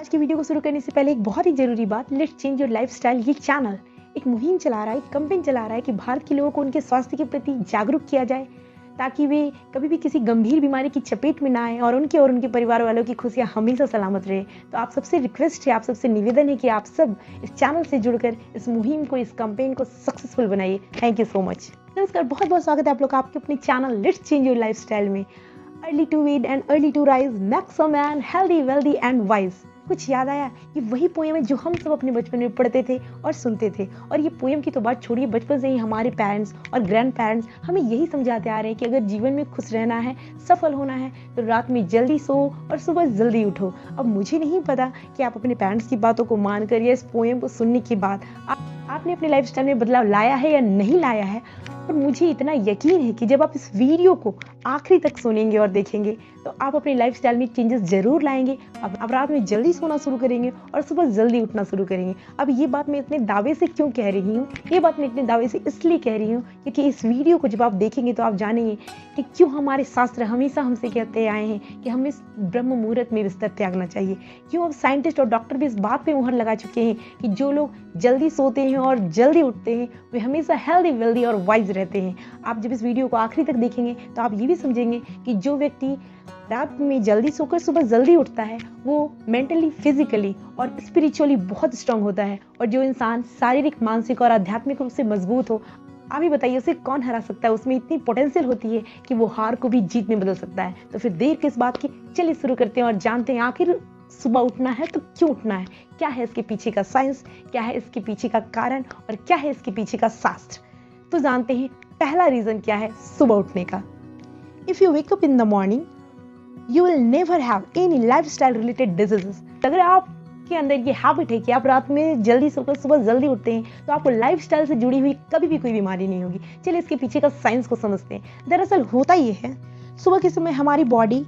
आज की वीडियो को शुरू करने से पहले एक बहुत ही जरूरी बात, लेट्स चेंज योर लाइफस्टाइल ये चैनल एक मुहिम चला रहा है, एक कैंपेन चला रहा है कि भारत के लोगों को उनके स्वास्थ्य के प्रति जागरूक किया जाए ताकि वे कभी भी किसी गंभीर बीमारी की चपेट में ना आए और उनके परिवार वालों की खुशियां हमेशा सलामत रहे। तो आप सबसे रिक्वेस्ट है, आप सबसे निवेदन है कि आप सब इस चैनल से जुड़कर इस मुहिम को, इस कैंपेन को सक्सेसफुल बनाइए। Thank you so much. नमस्कार, बहुत बहुत स्वागत है आप लोग आपके अपने channel let's change your lifestyle में। Early to read and early to rise makes a man healthy wealthy and wise. कुछ याद आया? ये वही पोएम है जो हम सब अपने बचपन में पढ़ते थे और सुनते थे। और ये पोएम की तो बात छोड़िए, बचपन से ही हमारे पेरेंट्स और ग्रैंड पेरेंट्स हमें यही समझाते आ रहे हैं कि अगर जीवन में खुश रहना है, सफल होना है, तो रात में जल्दी सो और सुबह जल्दी उठो। अब मुझे नहीं पता कि आप अपने पेरेंट्स की बातों को मानकर या इस पोएम को सुनने के बाद आपने अपने लाइफस्टाइल में बदलाव लाया है या नहीं लाया है, पर मुझे इतना यकीन है कि जब आप इस वीडियो को आखिरी तक सुनेंगे और देखेंगे तो आप अपने लाइफस्टाइल में चेंजेस जरूर लाएंगे। अब रात में जल्दी सोना शुरू करेंगे और सुबह जल्दी उठना शुरू करेंगे। अब ये बात मैं इतने दावे से क्यों कह रही हूँ? ये बात मैं इतने दावे से इसलिए कह रही हूँ क्योंकि इस वीडियो को जब आप देखेंगे तो आप जानेंगे कि क्यों हमारे शास्त्र हमेशा हमसे कहते आए हैं कि हमें इस ब्रह्म मुहूर्त में बिस्तर त्यागना चाहिए। क्यों अब साइंटिस्ट और डॉक्टर भी इस बात पे मुहर लगा चुके हैं कि जो लोग जल्दी सोते हैं और जल्दी उठते हैं वे हमेशा हेल्दी वेल्दी और वाइज रहते हैं। आप जब इस वीडियो को आखिरी तक देखेंगे तो आप ये भी समझेंगे कि जो व्यक्ति रात में जल्दी सोकर सुबह जल्दी उठता है वो मेंटली, फिजिकली और स्पिरिचुअली बहुत स्ट्रांग होता है, और जो इंसान शारीरिक, मानसिक और आध्यात्मिक रूप से मजबूत हो, आप ही बताइए उसे कौन हरा सकता है? उसमें इतनी पोटेंशियल होती है कि वो हार को भी जीत में बदल सकता है। तो फिर देर किस बात की, चलिए शुरू करते हैं और जानते हैं आखिर सुबह उठना है तो क्यों उठना है, क्या है इसके पीछे का साइंस, क्या है इसके पीछे का कारण और क्या है इसके पीछे का शास्त्र। तो जानते हैं पहला रीजन क्या है सुबह उठने का। If you wake up in the morning you will never have any lifestyle related diseases। अगर आपके अंदर ये हैबिट है कि आप रात में जल्दी सोकर सुबह जल्दी उठते हैं तो आपको लाइफस्टाइल से जुड़ी हुई कभी भी कोई बीमारी नहीं होगी। चलिए इसके पीछे का साइंस को समझते हैं। दरअसल होता ये है, सुबह के समय हमारी बॉडी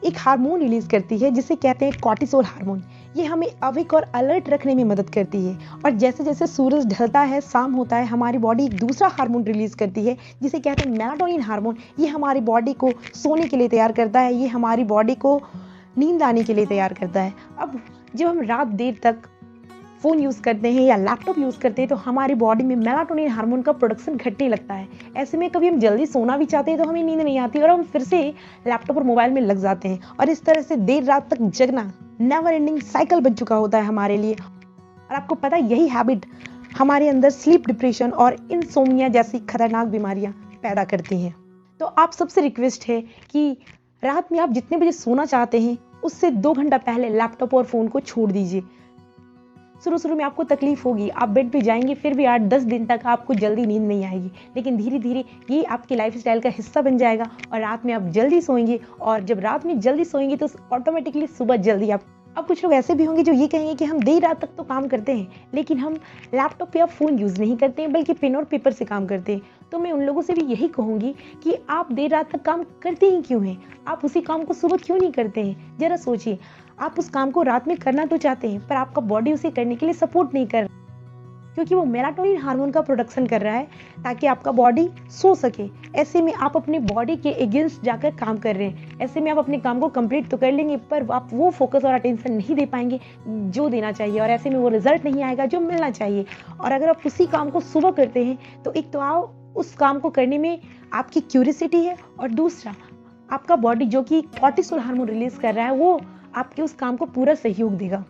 एक हार्मोन रिलीज करती है जिसे कहते हैं कॉर्टिसोल हार्मोन। ये हमें अवेक और अलर्ट रखने में मदद करती है। और जैसे जैसे सूरज ढलता है, शाम होता है, हमारी बॉडी एक दूसरा हार्मोन रिलीज करती है जिसे कहते हैं मेलाटोनिन हार्मोन। ये हमारी बॉडी को सोने के लिए तैयार करता है, ये हमारी बॉडी को नींद आने के लिए तैयार करता है। अब जब हम रात देर तक फ़ोन यूज़ करते हैं या लैपटॉप यूज़ करते हैं तो हमारी बॉडी में मेलाटोनिन हार्मोन का प्रोडक्शन घटने लगता है। ऐसे में कभी हम जल्दी सोना भी चाहते हैं तो हमें नींद नहीं आती और हम फिर से लैपटॉप और मोबाइल में लग जाते हैं, और इस तरह से देर रात तक जगना नेवर एंडिंग साइकिल बन चुका होता है हमारे लिए। और आपको पता है यही हैबिट हमारे अंदर स्लीप डिप्रेशन और इंसोम्निया जैसी खतरनाक बीमारियां पैदा करती हैं। तो आप सबसे रिक्वेस्ट है कि रात में आप जितने बजे सोना चाहते हैं उससे 2 घंटा पहले लैपटॉप और फ़ोन को छोड़ दीजिए। शुरू में आपको तकलीफ होगी, आप बेड पे जाएंगे, फिर भी 8-10 दिन तक आपको जल्दी नींद नहीं आएगी, लेकिन धीरे धीरे ये आपके लाइफस्टाइल का हिस्सा बन जाएगा और रात में आप जल्दी सोएंगे। और जब रात में जल्दी सोएंगे तो ऑटोमेटिकली सुबह जल्दी आप। अब कुछ लोग ऐसे भी होंगे जो ये कहेंगे कि हम देर रात तक तो काम करते हैं लेकिन हम लैपटॉप या फ़ोन यूज़ नहीं करते हैं बल्कि पेन और पेपर से काम करते हैं। तो मैं उन लोगों से भी यही कहूँगी कि आप देर रात तक काम करते ही क्यों हैं? आप उसी काम को सुबह क्यों नहीं करते हैं? जरा सोचिए, आप उस काम को रात में करना तो चाहते हैं पर आपका बॉडी उसे करने के लिए सपोर्ट नहीं कर रहा क्योंकि वो मेलाटोनिन हार्मोन का प्रोडक्शन कर रहा है ताकि आपका बॉडी सो सके। ऐसे में आप अपने बॉडी के अगेंस्ट जाकर काम कर रहे हैं। ऐसे में आप अपने काम को कंप्लीट तो कर लेंगे पर आप वो फोकस और अटेंशन नहीं दे पाएंगे जो देना चाहिए, और ऐसे में वो रिजल्ट नहीं आएगा जो मिलना चाहिए। और अगर आप उसी काम को सुबह करते हैं तो एक तो आप उस काम को करने में आपकी क्यूरियोसिटी है, और दूसरा आपका बॉडी जो कि कॉर्टिसोल हार्मोन रिलीज कर रहा है वो आपके उस काम को पूरा सहयोग देगा।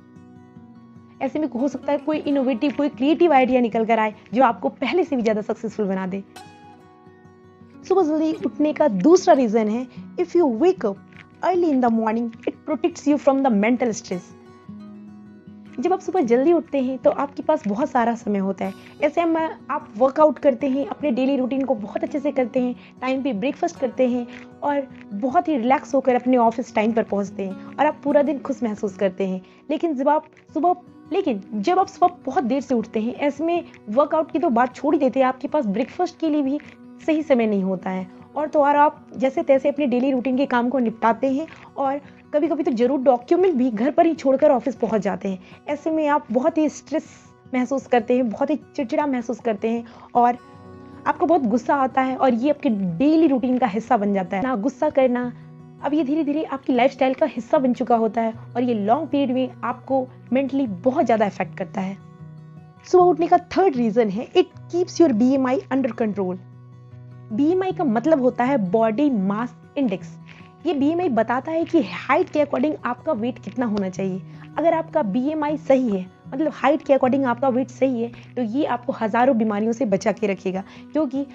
ऐसे में हो सकता है कोई इनोवेटिव, कोई क्रिएटिव आइडिया निकल कर आए जो आपको पहले से भी ज्यादा सक्सेसफुल बना दे। सुबह जल्दी उठने का दूसरा रीजन है, if you wake up early in the morning it protects you from the mental stress. जब आप सुबह जल्दी उठते हैं तो आपके पास बहुत सारा समय होता है। ऐसे में आप वर्कआउट करते हैं, अपने डेली रूटीन को बहुत अच्छे से करते हैं, टाइम पे ब्रेकफास्ट करते हैं और बहुत ही रिलैक्स होकर अपने ऑफिस टाइम पर पहुंचते हैं और आप पूरा दिन खुश महसूस करते हैं। लेकिन जब आप सुबह बहुत देर से उठते हैं, ऐसे में वर्कआउट की तो बात छोड़ ही देते हैं, आपके पास ब्रेकफास्ट के लिए भी सही समय नहीं होता है। और आप जैसे तैसे अपने डेली रूटीन के काम को निपटाते हैं और कभी कभी तो जरूर डॉक्यूमेंट भी घर पर ही छोड़कर ऑफिस पहुंच जाते हैं। ऐसे में आप बहुत ही स्ट्रेस महसूस करते हैं, बहुत ही चिड़चिड़ा महसूस करते हैं और आपको बहुत गुस्सा आता है और ये आपके डेली रूटीन का हिस्सा बन जाता है। ना गुस्सा करना, अब ये धीरे धीरे आपकी लाइफस्टाइल का हिस्सा बन चुका होता है और ये लॉन्ग पीरियड में आपको मेंटली बहुत ज़्यादा इफेक्ट करता है। सुबह उठने का थर्ड रीजन है, it keeps your BMI under control. BMI का मतलब होता है बॉडी मास इंडेक्स। ये BMI बताता है कि हाइट के अकॉर्डिंग आपका वेट कितना होना चाहिए। अगर आपका BMI सही है, मतलब हाइट के अकॉर्डिंग आपका वेट सही है, तो ये आपको हजारों बीमारियों से बचा के रखेगा। क्योंकि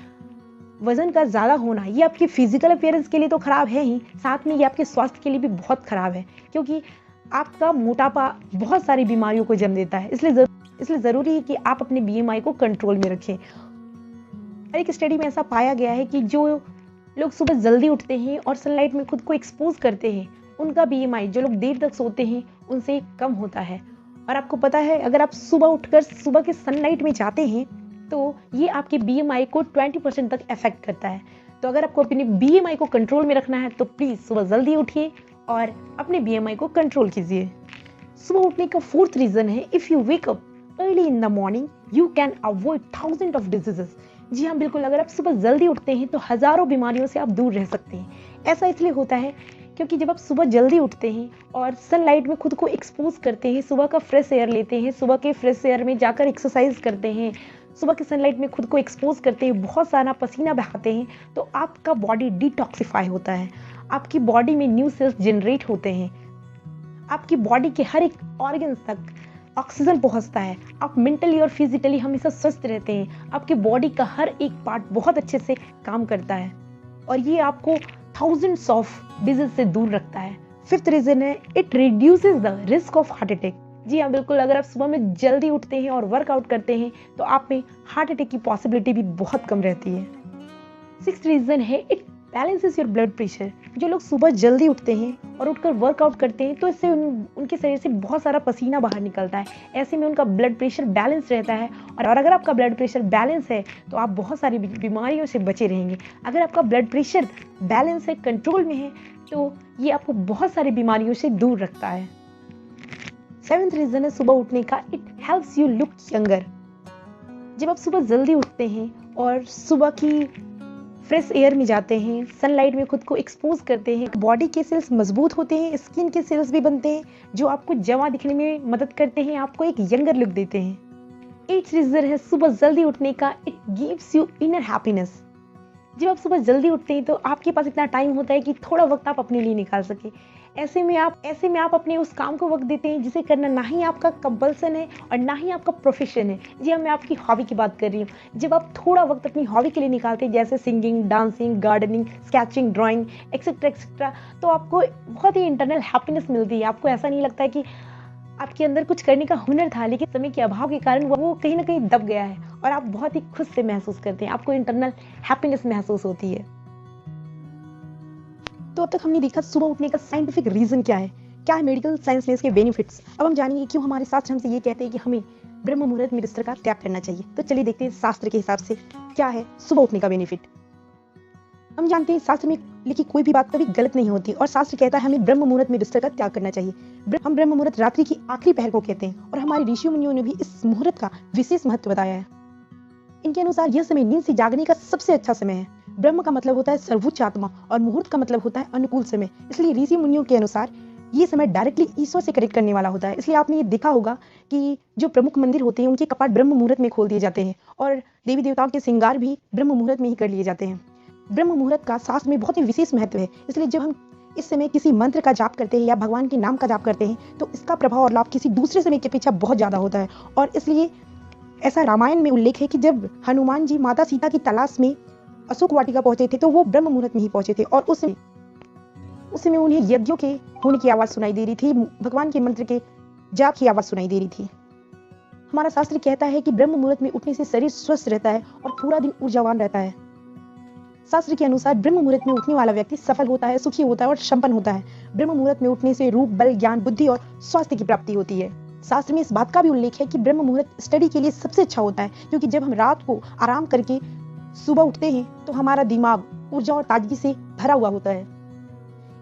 वजन का ज़्यादा होना ये आपकी फिजिकल अपीयरेंस के लिए तो खराब है ही, साथ में ये आपके स्वास्थ्य के लिए भी बहुत खराब है। क्योंकि आपका मोटापा बहुत सारी बीमारियों को जन्म देता है। इसलिए ज़रूरी है कि आप अपने BMI को कंट्रोल में रखें। एक स्टडी में ऐसा पाया गया है कि जो लोग सुबह जल्दी उठते हैं और सनलाइट में खुद को एक्सपोज करते हैं, उनका BMI, जो लोग देर तक सोते हैं, उनसे कम होता है। और आपको पता है, अगर आप सुबह उठकर सुबह के सनलाइट में जाते हैं तो ये आपके BMI को 20% तक अफेक्ट करता है। तो अगर आपको अपने BMI को कंट्रोल में रखना है तो प्लीज़ सुबह जल्दी उठिए और अपने BMI को कंट्रोल कीजिए। सुबह उठने का फोर्थ रीज़न है, if you wake up early in the morning you can avoid thousand of diseases. जी हाँ, बिल्कुल, अगर आप सुबह जल्दी उठते हैं तो हज़ारों बीमारियों से आप दूर रह सकते हैं। ऐसा इसलिए होता है क्योंकि जब आप सुबह जल्दी उठते हैं और सनलाइट में खुद को एक्सपोज करते हैं, सुबह का फ्रेश एयर लेते हैं, सुबह के फ्रेश एयर में जाकर एक्सरसाइज करते हैं, सुबह के सनलाइट में खुद को एक्सपोज करते हैं, बहुत सारा पसीना बहाते हैं, तो आपका बॉडी डिटॉक्सिफाई होता है। आपकी बॉडी में न्यू सेल्स जनरेट होते हैं, आपकी बॉडी के हर एक ऑर्गन्स तक ऑक्सीजन पहुंचता है, आप मेंटली और फिजिकली हमेशा स्वस्थ रहते हैं, आपके बॉडी का हर एक पार्ट बहुत अच्छे से काम करता है और ये आपको थाउजेंड्स ऑफ डिजीज से दूर रखता है। फिफ्थ रीजन है, it reduces the risk of heart attack. जी हाँ, बिल्कुल, अगर आप सुबह में जल्दी उठते हैं और वर्कआउट करते हैं तो आप में हार्ट अटैक की पॉसिबिलिटी भी बहुत कम रहती है। सिक्स्थ रीजन है, it balances your blood pressure. जो लोग सुबह जल्दी उठते हैं और उठकर वर्कआउट करते हैं तो इससे उनके शरीर से बहुत सारा पसीना बाहर निकलता है। ऐसे में उनका ब्लड प्रेशर बैलेंस रहता है और अगर आपका ब्लड प्रेशर बैलेंस है तो आप बहुत सारी बीमारियों से बचे रहेंगे। अगर आपका ब्लड प्रेशर बैलेंस है, कंट्रोल में है, तो ये आपको बहुत सारी बीमारियों से दूर रखता है। सेवेंथ रीजन है सुबह उठने का, it helps you look younger. जब आप सुबह जल्दी उठते हैं और सुबह की फ्रेश एयर में जाते हैं, सनलाइट में खुद को एक्सपोज करते हैं, बॉडी के सेल्स मजबूत होते हैं, स्किन के सेल्स भी बनते हैं जो आपको जवां दिखने में मदद करते हैं, आपको एक यंगर लुक देते हैं। एट्थ रीजन है सुबह जल्दी उठने का, it gives you inner happiness. जब आप सुबह जल्दी उठते हैं तो आपके पास इतना टाइम होता है कि थोड़ा वक्त आप अपने लिए निकाल सके। ऐसे में आप अपने उस काम को वक्त देते हैं जिसे करना ना ही आपका कंपल्सन है और ना ही आपका प्रोफेशन है। जी हाँ, मैं आपकी हॉबी की बात कर रही हूँ। जब आप थोड़ा वक्त अपनी हॉबी के लिए निकालते हैं, जैसे singing, dancing, gardening, sketching, drawing, etcetera etcetera, तो आपको बहुत ही इंटरनल हैप्पीनेस मिलती है। आपको ऐसा नहीं लगता है कि आपके अंदर कुछ करने का हुनर था लेकिन समय के अभाव के कारण वो कहीं ना कहीं दब गया है और आप बहुत ही खुश से महसूस करते हैं, आपको इंटरनल हैप्पीनेस महसूस होती है। तो अब तक हमने देखा सुबह उठने का साइंटिफिक रीजन क्या है मेडिकल साइंस में इसके बेनिफिट्स। अब हम जानेंगे क्यों हमारे शास्त्र हमसे ये कहते हैं कि हमें ब्रह्म मुहूर्त में बिस्तर का त्याग करना चाहिए। तो चलिए देखते हैं शास्त्र के हिसाब से क्या है सुबह उठने का बेनिफिट। हम जानते हैं शास्त्र में लिखी कोई भी बात कभी गलत नहीं होती और शास्त्र कहता है हमें ब्रह्म मुहूर्त में बिस्तर का त्याग करना चाहिए। हम ब्रह्म मुहूर्त रात्रि की आखिरी पहर को कहते हैं और हमारे ऋषि मुनियों ने भी इस मुहूर्त का विशेष महत्व बताया है। इनके अनुसार यह समय नींद से जागने का सबसे अच्छा समय है। ब्रह्म का मतलब होता है सर्वोच्च आत्मा और मुहूर्त का मतलब होता है अनुकूल समय। इसलिए ऋषि मुनियों के अनुसार ये समय डायरेक्टली ईश्वर से कनेक्ट करने वाला होता है। इसलिए आपने ये देखा होगा कि जो प्रमुख मंदिर होते हैं उनके कपाट ब्रह्म मुहूर्त में खोल दिए जाते हैं और देवी देवताओं के श्रृंगार भी ब्रह्म मुहूर्त में ही कर लिए जाते हैं। ब्रह्म मुहूर्त का शास्त्र में बहुत ही विशेष महत्व है। इसलिए जब हम इस समय किसी मंत्र का जाप करते हैं या भगवान के नाम का जाप करते हैं तो इसका प्रभाव और लाभ किसी दूसरे समय के अपेक्षा बहुत ज्यादा होता है। और इसलिए ऐसा रामायण में उल्लेख है कि जब हनुमान जी माता सीता की तलाश में अशोक वाटिका पहुंचे थे तो वो ब्रह्म मुहूर्त में ही पहुंचे थे और उस समय उन्हें यज्ञों के होने की आवाज सुनाई दे रही थी, भगवान के मंत्र के जाप की आवाज सुनाई दे रही थी। हमारा शास्त्र कहता है कि ब्रह्म मुहूर्त में उठने से शरीर स्वस्थ रहता है और पूरा दिन ऊर्जावान रहता है। शास्त्र के अनुसार ब्रह्म मुहूर्त में उठने वाला व्यक्ति सफल होता है, सुखी होता है और संपन्न होता है। ब्रह्म मुहूर्त में उठने से रूप, बल, ज्ञान, बुद्धि और स्वास्थ्य की प्राप्ति होती है। शास्त्र में इस बात का भी उल्लेख है कि ब्रह्म मुहूर्त स्टडी के लिए सबसे अच्छा होता है क्योंकि जब हम रात को आराम करके सुबह उठते हैं तो हमारा दिमाग ऊर्जा और ताजगी से भरा हुआ होता है।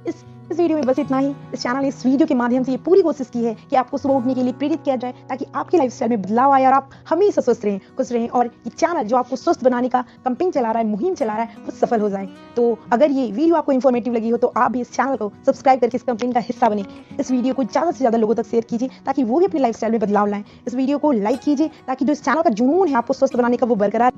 इस इस वीडियो में बस इतना ही। इस चैनल ने इस वीडियो के माध्यम से ये पूरी कोशिश की है कि आपको सुबह उठने के लिए प्रेरित किया जाए, ताकि आपकी लाइफस्टाइल में बदलाव आए और आप हमेशा स्वस्थ रहें, खुश रहें, और ये चैनल जो आपको स्वस्थ बनाने का कैंपेन चला रहा है, मुहिम चला रहा है, वो सफल हो जाए। तो अगर ये वीडियो आपको इन्फॉर्मेटिव लगी हो तो आप भी इस चैनल को सब्सक्राइब करके इस कैंपेन का हिस्सा बने। इस वीडियो को ज़्यादा से ज़्यादा लोगों तक शेयर कीजिए, ताकि वो भी अपनी लाइफस्टाइल में बदलाव लाएं। इस वीडियो को लाइक कीजिए, ताकि जो इस चैनल का जुनून है आपको स्वस्थ बनाने का, वो बरकरार